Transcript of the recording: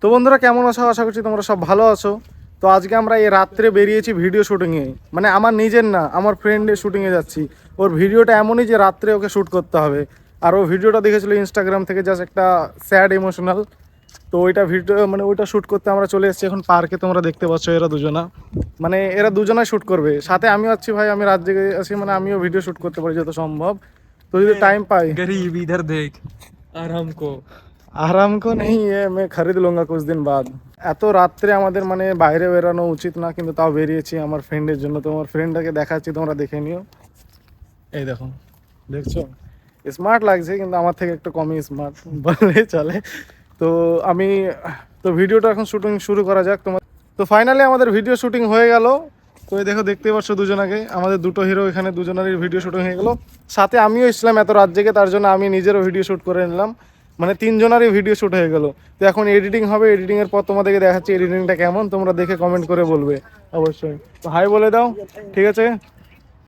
তো বন্ধুরা কেমন আছো? আশা করছি তোমরা সব ভালো আছো। তো আজকে আমরা এই রাত্রে বেরিয়েছি ভিডিও শুটিংয়ে, মানে আমার নিজের না, আমার ফ্রেন্ডের শুটিংয়ে যাচ্ছি। ওর ভিডিওটা এমনই যে রাত্রে ওকে শ্যুট করতে হবে। আর ও ভিডিওটা দেখেছিল ইনস্টাগ্রাম থেকে, জাস্ট একটা স্যাড ইমোশনাল। তো ওইটা ভিডিও মানে ওইটা শ্যুট করতে আমরা চলে এসেছি এখন পার্কে। তোমরা দেখতে পাচ্ছ এরা দুজনা, মানে এরা দুজনাই শ্যুট করবে, সাথে আমিও আছি। ভাই আমি রাত জেগে আছি, মানে আমিও ভিডিও শ্যুট করতে পারি যত সম্ভব। তো যদি টাইম পাই। गरीब इधर देख आराम को। আরাম কো নেই मैं खरीद लूंगा कुछ दिन बाद। এত রাত্রে আমাদের মানে বাইরে বেরানো উচিত না, কিন্তু তাও বেরিয়েছি আমার ফ্রেন্ডের জন্য। তোমার ফ্রেন্ডটাকে দেখাচ্ছি, তোমরা দেখে নিও। এই দেখো, দেখছো? স্মার্ট লাগছে, কিন্তু আমার থেকে একটু কমই স্মার্ট বললে চলে। তো আমি তো ভিডিওটা এখন শুটিং শুরু করা যাক তোমার। তো ফাইনালি আমাদের ভিডিও শুটিং হয়ে গেল। তো এই দেখো, দেখতে পাচ্ছ দুজনাকে, আমাদের দুটো হিরো এখানে, দুজনেরই ভিডিও শুটিং হয়ে গেল। সাথে আমিও ইসলাম এত রাত জেগে, তার জন্য আমি নিজেরও ভিডিও শ্যুট করে নিলাম। মানে তিনজনেরই ভিডিও শ্যুট হয়ে গেল। তো এখন এডিটিং হবে, এডিটিংয়ের পর তোমাদেরকে দেখাচ্ছি এডিটিংটা কেমন, তোমরা দেখে কমেন্ট করে বলবে অবশ্যই। তো হাই বলে দাও, ঠিক আছে?